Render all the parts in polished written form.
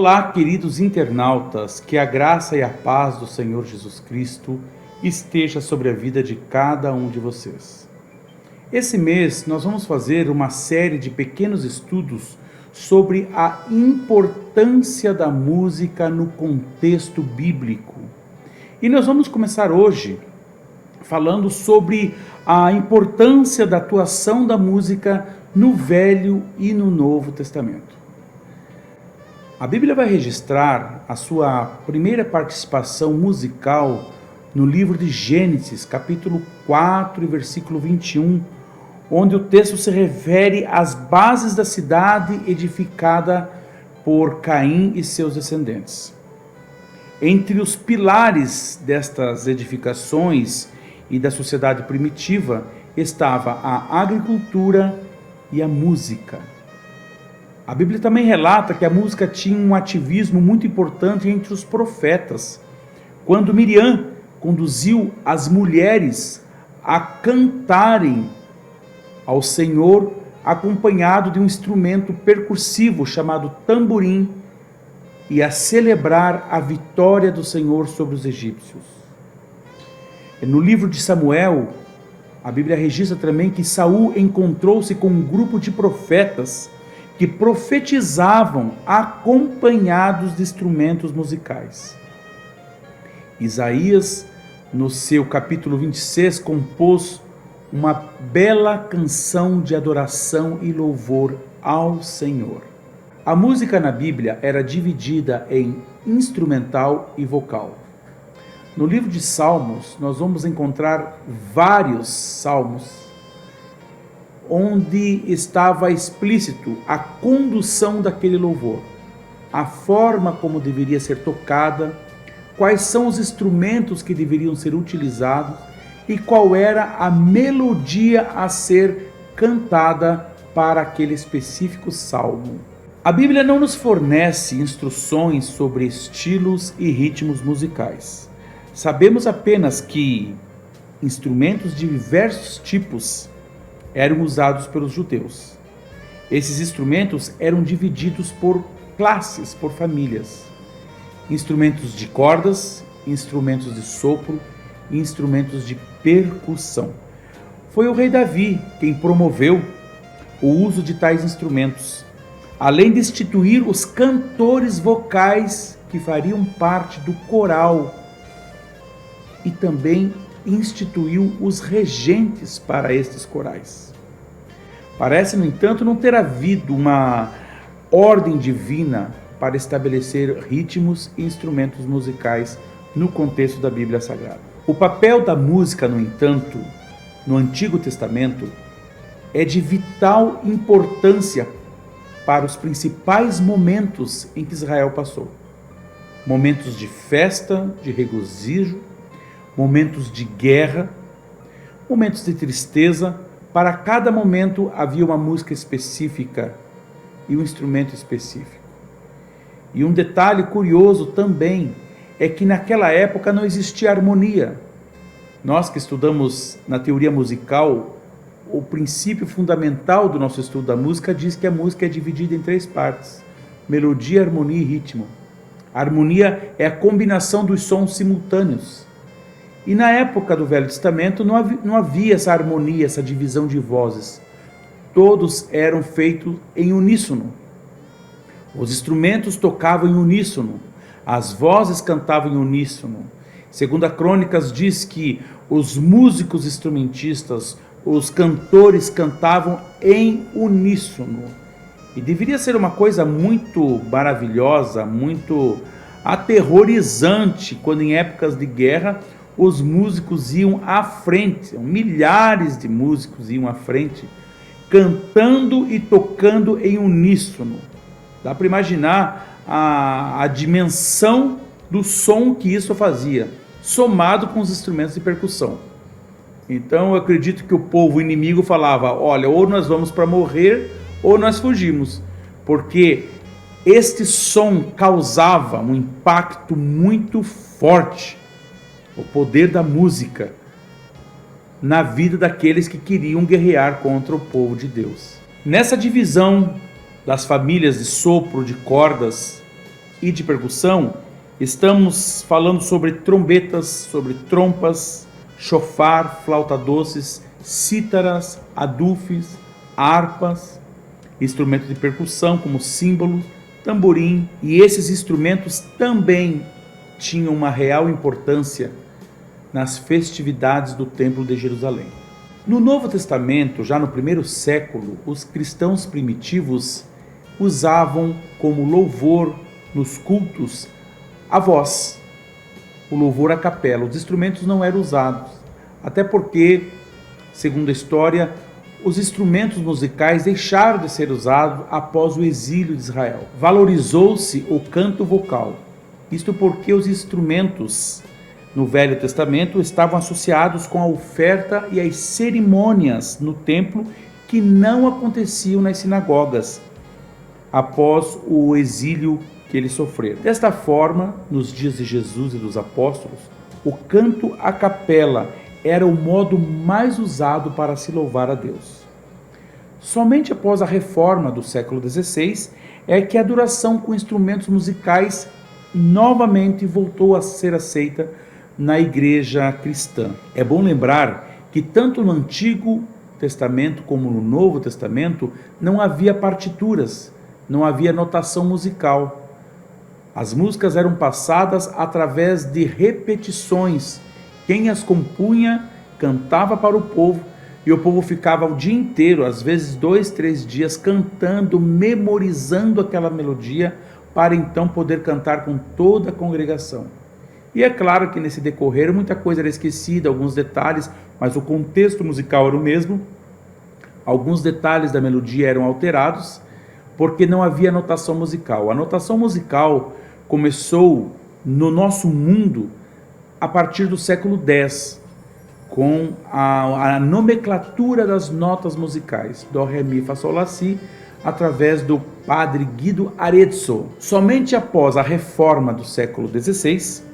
Olá, queridos internautas, que a graça e a paz do Senhor Jesus Cristo esteja sobre a vida de cada um de vocês. Esse mês nós vamos fazer uma série de pequenos estudos sobre a importância da música no contexto bíblico. E nós vamos começar hoje falando sobre a importância da atuação da música no Velho e no Novo Testamento. A Bíblia vai registrar a sua primeira participação musical no livro de Gênesis, capítulo 4, versículo 21, onde o texto se refere às bases da cidade edificada por Caim e seus descendentes. Entre os pilares destas edificações e da sociedade primitiva estava a agricultura e a música. A Bíblia também relata que a música tinha um ativismo muito importante entre os profetas, quando Miriam conduziu as mulheres a cantarem ao Senhor, acompanhado de um instrumento percussivo chamado tamborim, e a celebrar a vitória do Senhor sobre os egípcios. No livro de Samuel, a Bíblia registra também que Saul encontrou-se com um grupo de profetas que profetizavam acompanhados de instrumentos musicais. Isaías, no seu capítulo 26, compôs uma bela canção de adoração e louvor ao Senhor. A música na Bíblia era dividida em instrumental e vocal. No livro de Salmos, nós vamos encontrar vários salmos onde estava explícito a condução daquele louvor, a forma como deveria ser tocada, quais são os instrumentos que deveriam ser utilizados e qual era a melodia a ser cantada para aquele específico salmo. A Bíblia não nos fornece instruções sobre estilos e ritmos musicais. Sabemos apenas que instrumentos de diversos tipos eram usados pelos judeus. Esses instrumentos eram divididos por classes, por famílias. Instrumentos de cordas, instrumentos de sopro e instrumentos de percussão. Foi o rei Davi quem promoveu o uso de tais instrumentos, além de instituir os cantores vocais que fariam parte do coral e também instituiu os regentes para estes corais. Parece, no entanto, não ter havido uma ordem divina para estabelecer ritmos e instrumentos musicais no contexto da Bíblia Sagrada. O papel da música, no entanto, no Antigo Testamento, é de vital importância para os principais momentos em que Israel passou. Momentos de festa, de regozijo, momentos de guerra, momentos de tristeza. Para cada momento havia uma música específica e um instrumento específico. E um detalhe curioso também é que naquela época não existia harmonia. Nós que estudamos na teoria musical, o princípio fundamental do nosso estudo da música diz que a música é dividida em 3 partes: melodia, harmonia e ritmo. A harmonia é a combinação dos sons simultâneos. E na época do Velho Testamento não havia essa harmonia, essa divisão de vozes. Todos eram feitos em uníssono. Os instrumentos tocavam em uníssono. As vozes cantavam em uníssono. Segundo a Crônicas diz que os músicos instrumentistas, os cantores cantavam em uníssono. E deveria ser uma coisa muito maravilhosa, muito aterrorizante, quando em épocas de guerra os músicos iam à frente, milhares de músicos iam à frente, cantando e tocando em uníssono. Dá para imaginar a dimensão do som que isso fazia, somado com os instrumentos de percussão. Então eu acredito que o povo inimigo falava: olha, ou nós vamos para morrer, ou nós fugimos, porque este som causava um impacto muito forte. O poder da música na vida daqueles que queriam guerrear contra o povo de Deus. Nessa divisão das famílias de sopro, de cordas, e de percussão, estamos falando sobre trombetas, sobre trompas, chofar, flauta doces, cítaras, adufes, harpas, instrumentos de percussão como símbolos, tamborim, e esses instrumentos também tinham uma real importância nas festividades do Templo de Jerusalém. No Novo Testamento, já no primeiro século, os cristãos primitivos usavam como louvor nos cultos a voz, o louvor a capela. Os instrumentos não eram usados, até porque, segundo a história, os instrumentos musicais deixaram de ser usados após o exílio de Israel. Valorizou-se o canto vocal, isto porque os instrumentos no Velho Testamento estavam associados com a oferta e as cerimônias no templo que não aconteciam nas sinagogas após o exílio que eles sofreram. Desta forma, nos dias de Jesus e dos apóstolos, o canto a capela era o modo mais usado para se louvar a Deus. Somente após a reforma do século XVI é que a adoração com instrumentos musicais novamente voltou a ser aceita na igreja cristã. É bom lembrar que tanto no Antigo Testamento como no Novo Testamento não havia partituras, não havia notação musical. As músicas eram passadas através de repetições. Quem as compunha cantava para o povo e o povo ficava o dia inteiro, às vezes 2, 3 dias, cantando, memorizando aquela melodia para então poder cantar com toda a congregação. E é claro que nesse decorrer muita coisa era esquecida, alguns detalhes, mas o contexto musical era o mesmo. Alguns detalhes da melodia eram alterados porque não havia notação musical. A notação musical começou no nosso mundo a partir do século X, com a nomenclatura das notas musicais, Dó, Ré, Mi, Fá, Sol, Lá, Si, através do padre Guido Arezzo. Somente após a reforma do século XVI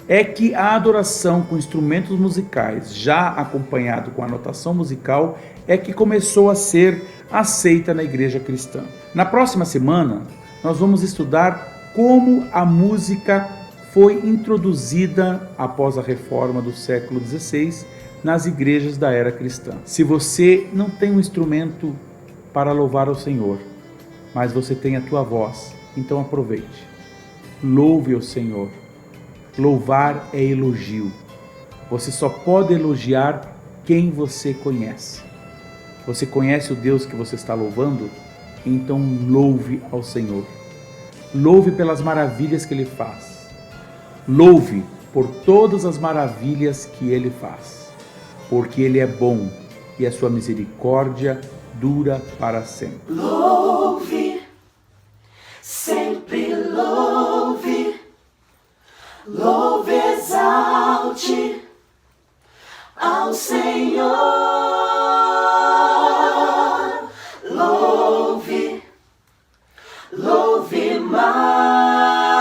é que a adoração com instrumentos musicais, já acompanhado com a notação musical, é que começou a ser aceita na igreja cristã. Na próxima semana, nós vamos estudar como a música foi introduzida após a reforma do século XVI nas igrejas da era cristã. Se você não tem um instrumento para louvar ao Senhor, mas você tem a tua voz, então aproveite. Louve ao Senhor. Louvar é elogio. Você só pode elogiar quem você conhece. Você conhece o Deus que você está louvando? Então louve ao Senhor. Louve pelas maravilhas que Ele faz. Louve por todas as maravilhas que Ele faz. Porque Ele é bom e a sua misericórdia dura para sempre. Louve, sempre louve. Louve, exalte ao Senhor. Louve, louve mais,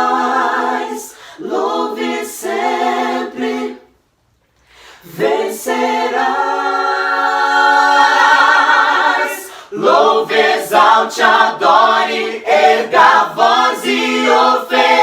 louve sempre, vencerás. Louve, exalte, adore, erga a voz e ofereça.